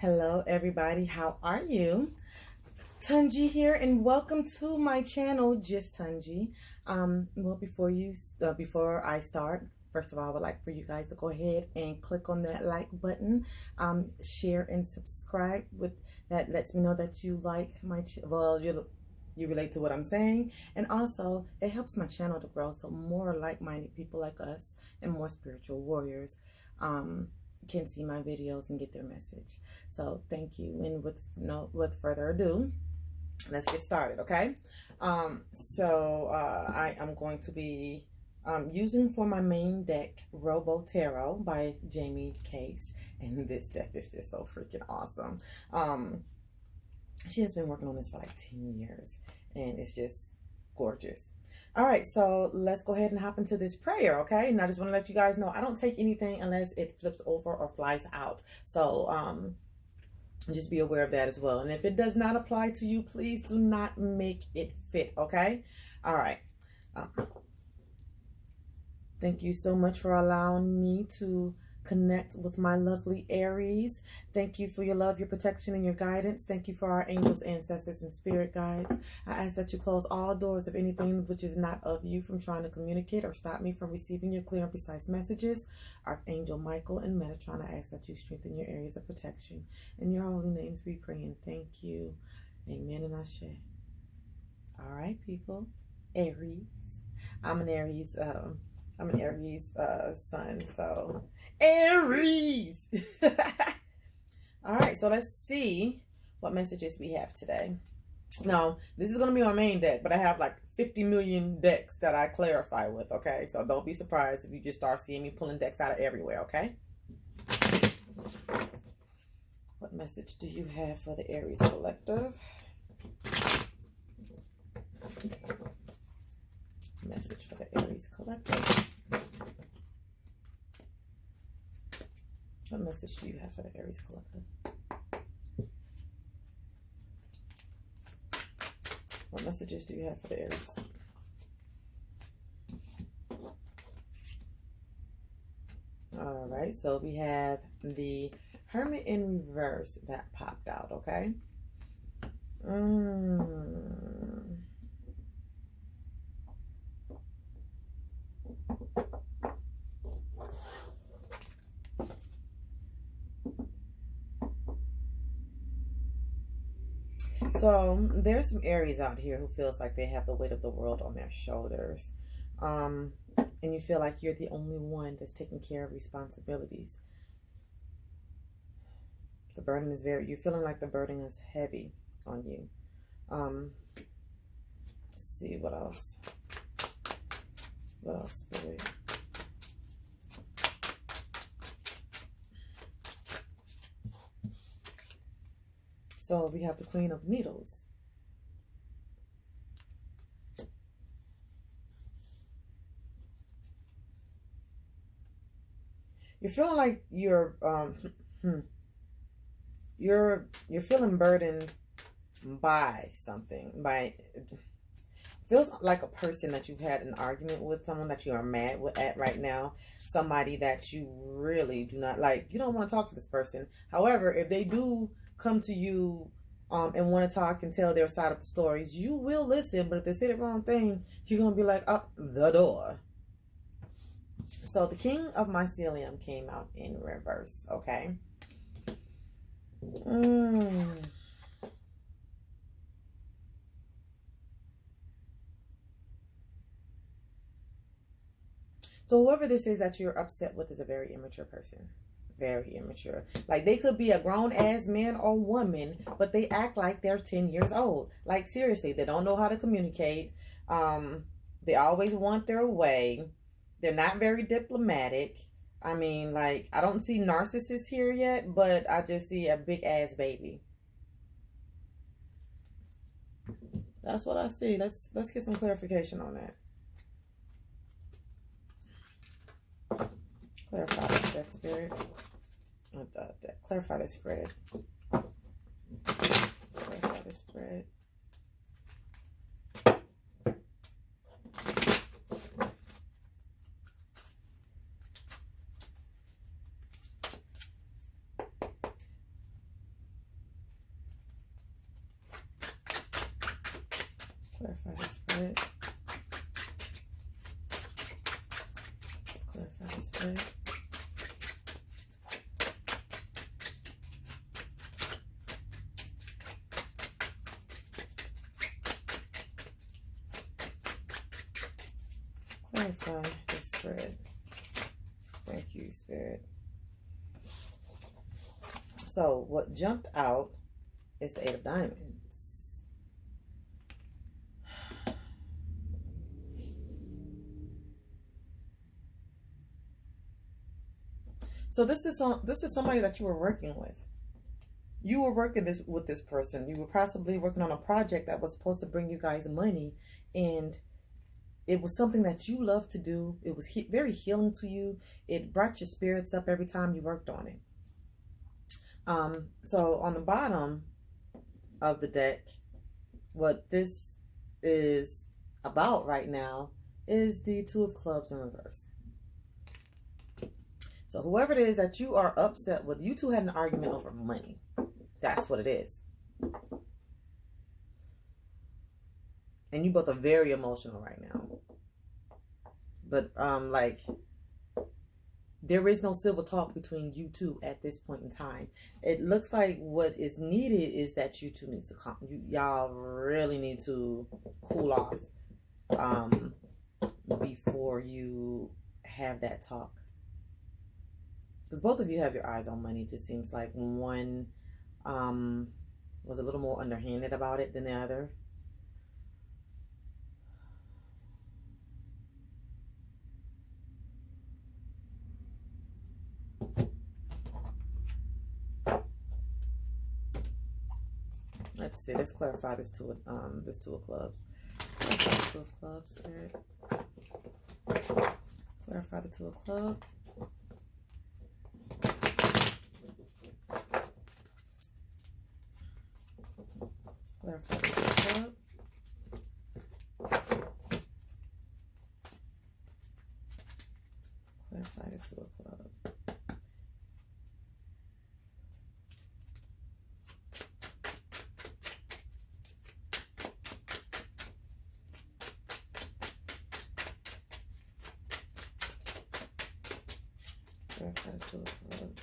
Hello everybody, how are you? Tunji here and welcome to my channel, Just Tunji. Well, before I start, first of all, I would like for you guys to go ahead and click on that like button, share and subscribe. With that lets me know that you like my you relate to what I'm saying, and also it helps my channel to grow so more like-minded people like us and more spiritual warriors can see my videos and get their message. So thank you, and with further ado, let's get started. Okay, I am going to be using for my main deck Robo Tarot by Jamie Case, and this deck is just so freaking awesome. She has been working on this for like 10 years and it's just gorgeous. All right, so let's go ahead and hop into this prayer, okay? And I just want to let you guys know I don't take anything unless it flips over or flies out. So just be aware of that as well. And if it does not apply to you, please do not make it fit, okay? All right. Thank you so much for allowing me to connect with my lovely Aries. Thank you for your love, your protection, and your guidance. Thank you for our angels, ancestors, and spirit guides. I ask that you close all doors of anything which is not of you from trying to communicate or stop me from receiving your clear and precise messages. Archangel Michael and Metatron, I ask that you strengthen your areas of protection. In your holy names we pray and thank you. Amen and Ashe. All right, people. Aries. I'm an Aries sun, so Aries. All right, so let's see what messages we have today. Now, this is going to be my main deck, but I have like 50 million decks that I clarify with, okay? So don't be surprised if you just start seeing me pulling decks out of everywhere, okay? What message do you have for the Aries collective? Message for the Aries collective. What message do you have for the Aries collective? What messages do you have for the Aries? All right, so we have the Hermit in reverse that popped out, okay? So there's some Aries out here who feels like they have the weight of the world on their shoulders. And you feel like you're the only one that's taking care of responsibilities. The burden is you're feeling like the burden is heavy on you. Let's see what else. What else, Spirit? So we have the Queen of Needles. You're feeling like you're feeling burdened by something. Feels like a person that you've had an argument with, someone that you are mad at right now, somebody that you really do not like. You don't want to talk to this person. However, if they do come to you and want to talk and tell their side of the stories, you will listen. But if they say the wrong thing, you're going to be like, up the door. So the King of Mycelium came out in reverse, okay? So whoever this is that you're upset with is a very immature person. Very immature. Like, they could be a grown-ass man or woman, but they act like they're 10 years old. Like, seriously, they don't know how to communicate. They always want their way. They're not very diplomatic. I mean, like, I don't see narcissist here yet, but I just see a big-ass baby. That's what I see. Let's get some clarification on that. Clarify that, Spirit. Clarify the spread. Clarify the spread. Clarify the spread. Thank you, Spirit. So what jumped out is the Eight of Diamonds. So this is somebody that you were working with. You were working with this person. You were possibly working on a project that was supposed to bring you guys money, and it was something that you love to do. It was very healing to you. It brought your spirits up every time you worked on it. So on the bottom of the deck, what this is about right now is the Two of Clubs in reverse. So whoever it is that you are upset with, you two had an argument over money. That's what it is. And you both are very emotional right now. But like, there is no civil talk between you two at this point in time. It looks like what is needed is that you two need to come. Y'all really need to cool off before you have that talk. Because both of you have your eyes on money. It just seems like one was a little more underhanded about it than the other. Let's see. Let's clarify this Two of Clubs. Two of Clubs. Spirit. Clarify the Two of Clubs. Clarify the Two of Clubs. Clarify the Two of Clubs. Clarify the Two of Clubs.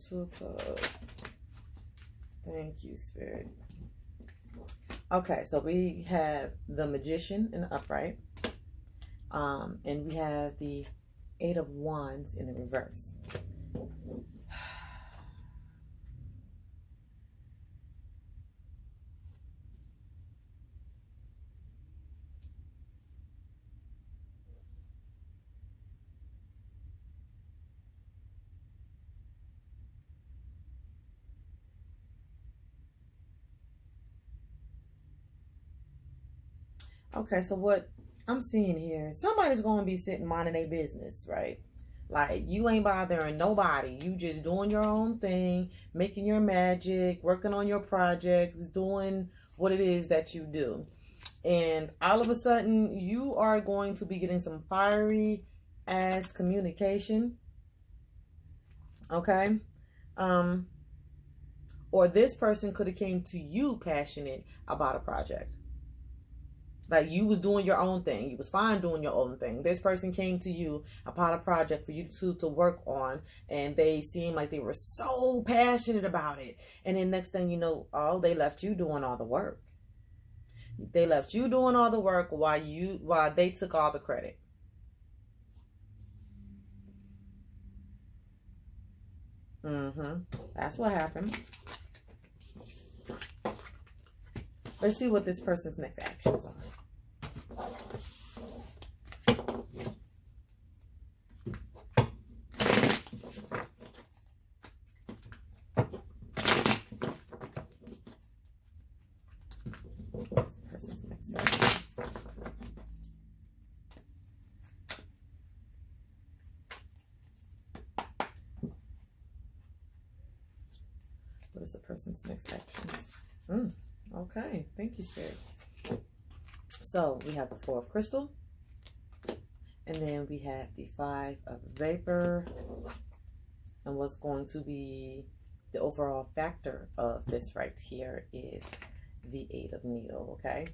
Two of Clubs. Thank you, Spirit. Okay, so we have the Magician in the upright. And we have the Eight of Wands in the reverse. Okay, so what I'm seeing here, somebody's going to be sitting minding their business, right? Like, you ain't bothering nobody. You just doing your own thing, making your magic, working on your projects, doing what it is that you do. And all of a sudden, you are going to be getting some fiery ass communication. Okay? Or this person could have came to you passionate about a project. Like, you was doing your own thing. You was fine doing your own thing. This person came to you about a project for you two to work on. And they seemed like they were so passionate about it. And then next thing you know, oh, they left you doing all the work. They left you doing all the work while they took all the credit. That's what happened. Let's see what this person's next actions are. What is the person's next actions? Okay, thank you, Spirit. So we have the Four of Crystal, and then we have the Five of Vapor, and what's going to be the overall factor of this right here is the Eight of Needle. Okay.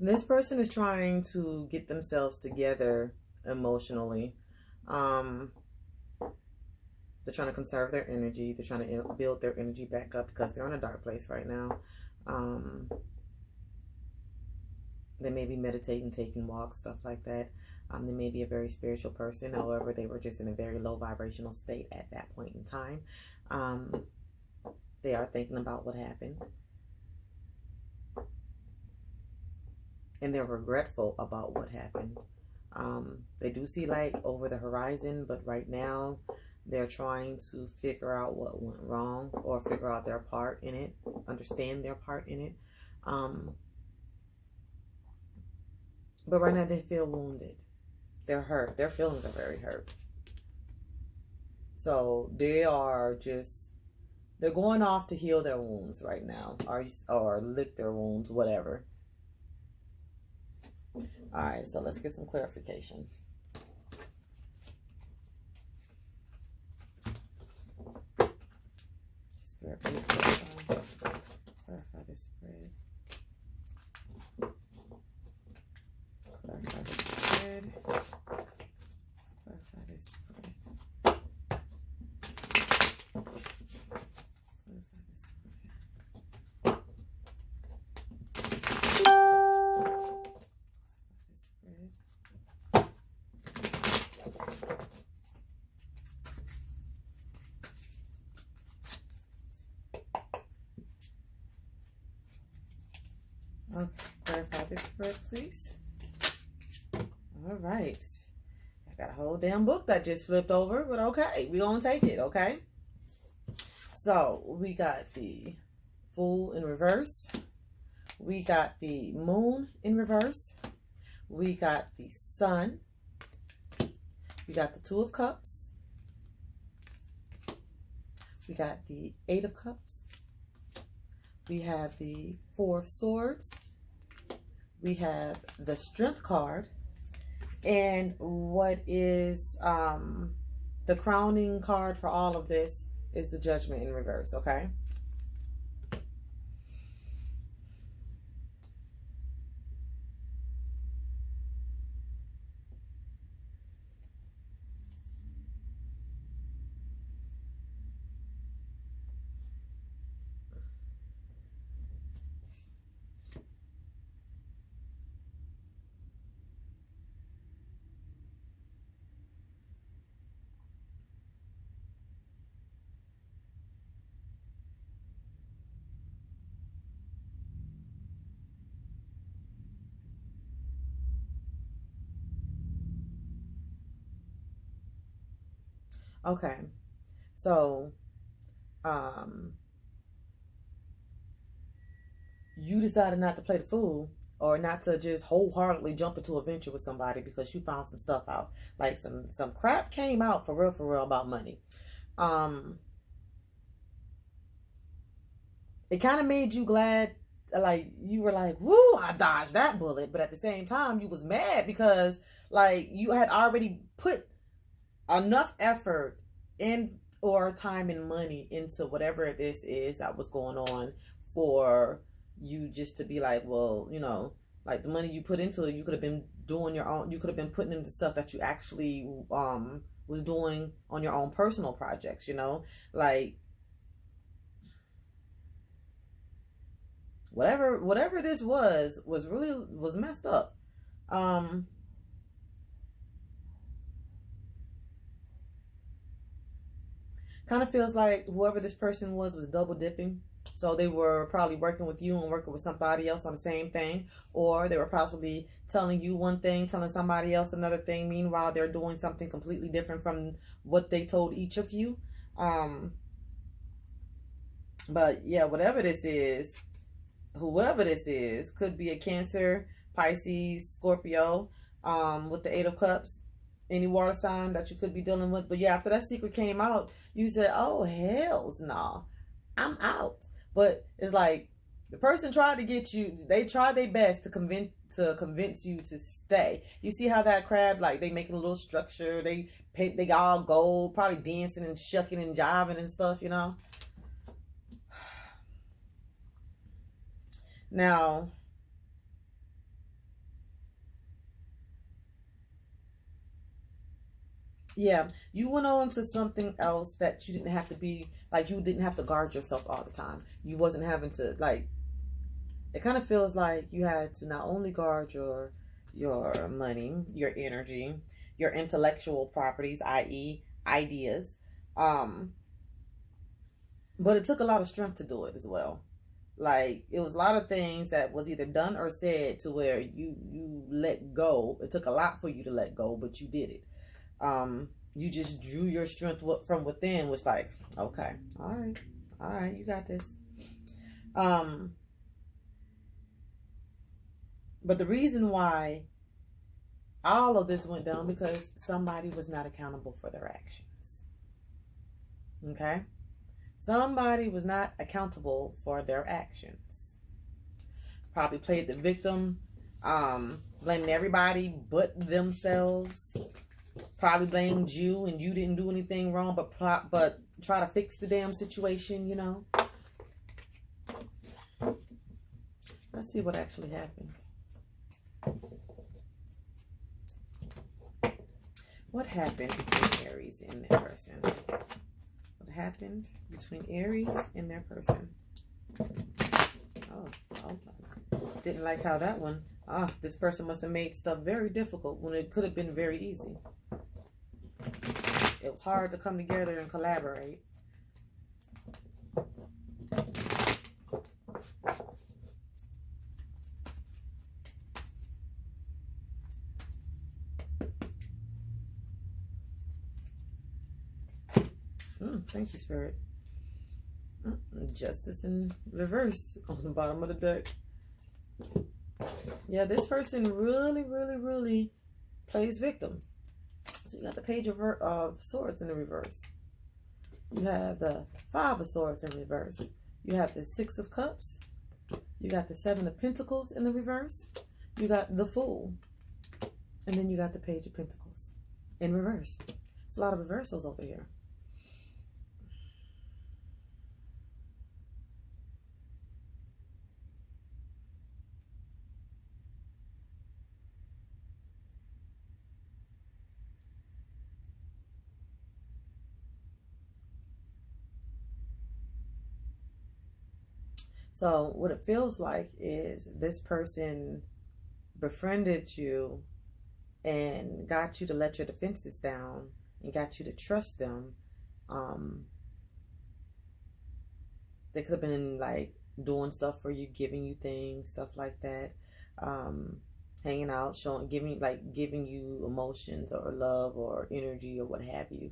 This person is trying to get themselves together emotionally. They're trying to conserve their energy. They're trying to build their energy back up because they're in a dark place right now. They may be meditating, taking walks, stuff like that. They may be a very spiritual person. However, they were just in a very low vibrational state at that point in time. They are thinking about what happened. And they're regretful about what happened. They do see light over the horizon, but right now they're trying to figure out what went wrong or figure out their part in it, understand their part in it. But right now they feel wounded. They're hurt. Their feelings are very hurt. So they are just, they're going off to heal their wounds right now, or lick their wounds, whatever. All right, so let's get some clarification. Spirit, please clarify this spread. Clarify this spread. Clarify this spread. Okay, clarify this spread, please. All right. I got a whole damn book that just flipped over, but okay, we're going to take it, okay? So, we got the Fool in reverse. We got the Moon in reverse. We got the Sun. We got the Two of Cups. We got the Eight of Cups. We have the Four of Swords. We have the Strength card. And what is the crowning card for all of this is the Judgment in reverse, okay? Okay, so you decided not to play the fool or not to just wholeheartedly jump into a venture with somebody because you found some stuff out. Like some crap came out for real about money. It kind of made you glad, like you were like, woo, I dodged that bullet. But at the same time, you was mad because like you had already put enough effort in or time and money into whatever this is that was going on for you just to be like, well, you know, like the money you put into it, you could have been doing your own, you could have been putting into stuff that you actually was doing on your own personal projects, you know, like whatever this was messed up. Kind of feels like whoever this person was double dipping. So they were probably working with you and working with somebody else on the same thing. Or they were possibly telling you one thing, telling somebody else another thing. Meanwhile, they're doing something completely different from what they told each of you. But yeah, whatever this is, whoever this is, could be a Cancer, Pisces, Scorpio, with the Eight of Cups. Any water sign that you could be dealing with. But yeah, after that secret came out, you said, oh, hells no, I'm out. But it's like the person tried to get you, they tried their best to convince you to stay. You see how that crab, like they making a little structure, they got all gold, probably dancing and shucking and jiving and stuff, you know. Now, Yeah, you went on to something else that you didn't have to be, like, you didn't have to guard yourself all the time. You wasn't having to, like, it kind of feels like you had to not only guard your money, your energy, your intellectual properties, i.e. ideas, but it took a lot of strength to do it as well. Like, it was a lot of things that was either done or said to where you let go. It took a lot for you to let go, but you did it. You just drew your strength from within, was like, okay, all right, you got this. But the reason why all of this went down, because somebody was not accountable for their actions. Okay? Somebody was not accountable for their actions. Probably played the victim, blaming everybody but themselves. Probably blamed you and you didn't do anything wrong, but try to fix the damn situation, you know. Let's see what actually happened. What happened between Aries and their person? What happened between Aries and their person? Oh, didn't like how that one. This person must have made stuff very difficult when it could have been very easy. It was hard to come together and collaborate. Thank you, Spirit. Justice in reverse on the bottom of the deck. Yeah, this person really plays victim. So you got the Page of Swords in the reverse. You have the Five of Swords in reverse. You have the Six of Cups. You got the Seven of Pentacles in the reverse. You got the Fool. And then you got the Page of Pentacles in reverse. It's a lot of reversals over here. So what it feels like is this person befriended you and got you to let your defenses down and got you to trust them. They could have been like doing stuff for you, giving you things, stuff like that. Hanging out, giving you emotions or love or energy or what have you.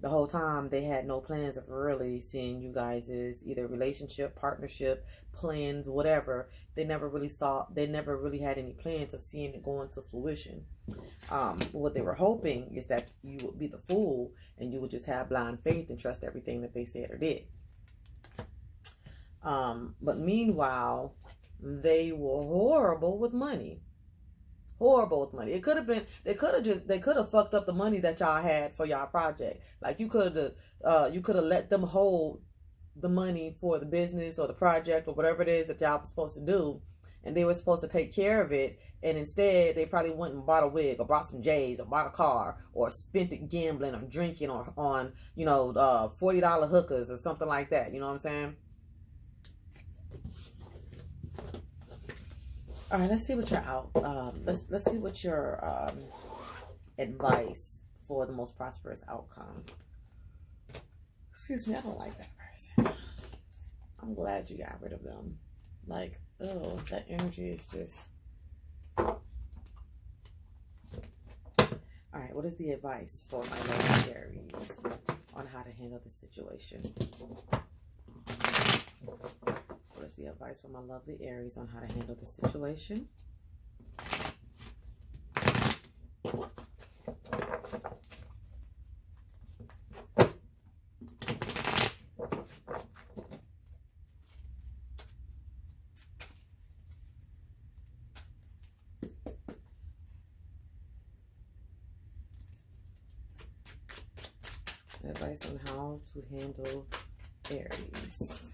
The whole time they had no plans of really seeing you guys as either relationship, partnership, plans, whatever. They never really had any plans of seeing it go into fruition. What they were hoping is that you would be the fool and you would just have blind faith and trust everything that they said or did. But meanwhile, they were horrible with money. Horrible with money. It could have been, they could have fucked up the money that y'all had for y'all project. Like you could have let them hold the money for the business or the project or whatever it is that y'all were supposed to do, and they were supposed to take care of it, and instead they probably went and bought a wig or bought some J's or bought a car or spent it gambling or drinking or on, you know, $40 hookers or something like that. You know what I'm saying? All right, let's see what your let's see what your advice for the most prosperous outcome. Excuse me, I don't like that person. I'm glad you got rid of them. Like, oh, that energy is just. All right, what is the advice for my lovely Aries on how to handle the situation? What is the advice for my lovely Aries on how to handle the situation? Advice on how to handle Aries.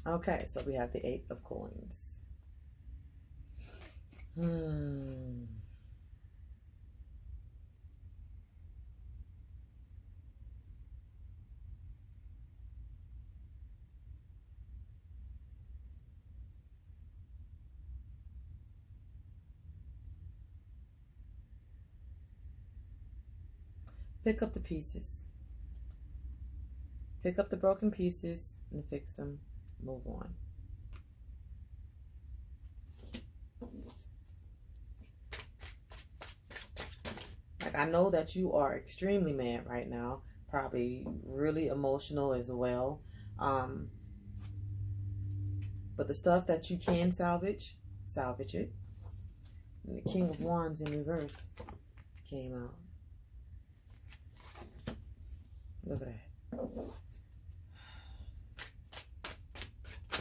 Okay, so we have the Eight of Coins. Pick up the pieces. Pick up the broken pieces and fix them. Move on. Like, I know that you are extremely mad right now. Probably really emotional as well. But the stuff that you can salvage, salvage it. And the King of Wands in reverse came out. Look at that.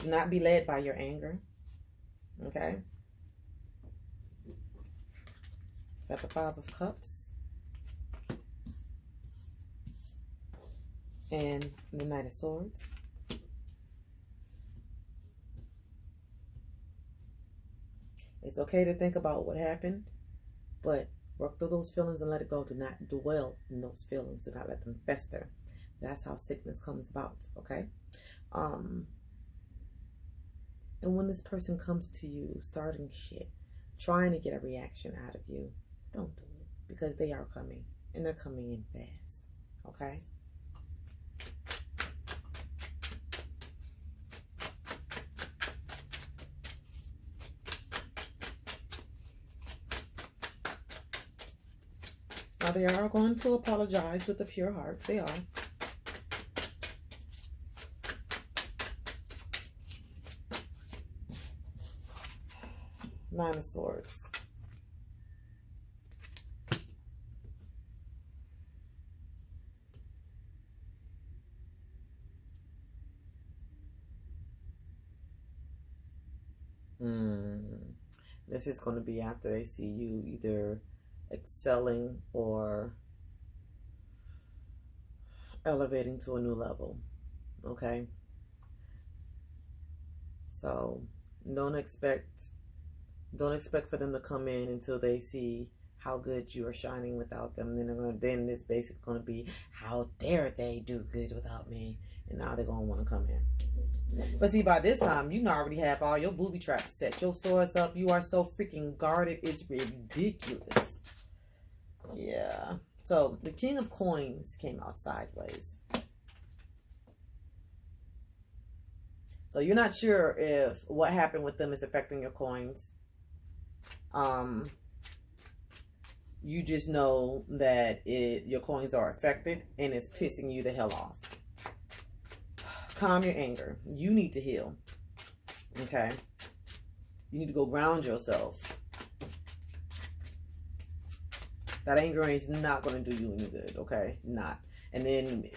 Do not be led by your anger. Okay? Got the Five of Cups. And the Knight of Swords. It's okay to think about what happened, but work through those feelings and let it go. Do not dwell in those feelings. Do not let them fester. That's how sickness comes about, okay? And when this person comes to you, starting shit, trying to get a reaction out of you, don't do it, because they are coming, and they're coming in fast, okay? Now, they are going to apologize with a pure heart. They are. Nine of Swords. This is going to be after they see you either excelling or elevating to a new level, okay? So don't expect for them to come in until they see how good you are shining without them. Then it's basically going to be, how dare they do good without me? And now they're going to want to come in. But see, by this time, you already have all your booby traps set. Your swords up. You are so freaking guarded. It's ridiculous. Yeah. So the King of Coins came out sideways. So you're not sure if what happened with them is affecting your coins. You just know that your coins are affected and it's pissing you the hell off. Calm your anger. You need to heal. Okay? You need to go ground yourself. That anger is not going to do you any good, okay? Not. And then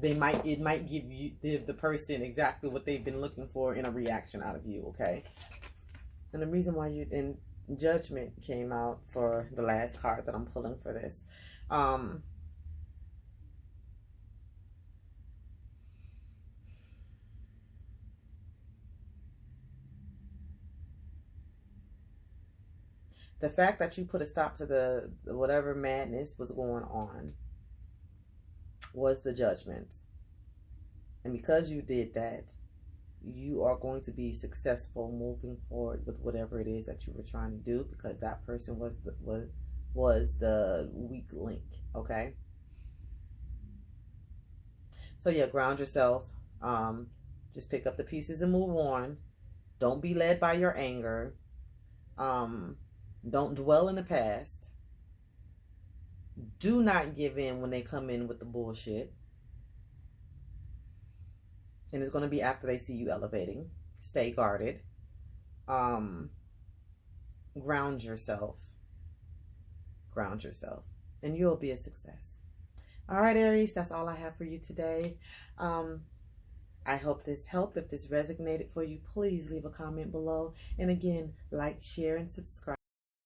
it might give the person exactly what they've been looking for in a reaction out of you, okay? And the reason why you in Judgment came out for the last card that I'm pulling for this. The fact that you put a stop to the whatever madness was going on was the Judgment. And because you did that, you are going to be successful moving forward with whatever it is that you were trying to do, because that person was the weak link, okay? So yeah, ground yourself. Just pick up the pieces and move on. Don't be led by your anger. Don't dwell in the past. Do not give in when they come in with the bullshit. And it's going to be after they see you elevating. Stay guarded. Ground yourself. Ground yourself. And you'll be a success. All right, Aries, that's all I have for you today. I hope this helped. If this resonated for you, please leave a comment below. And again, like, share, and subscribe.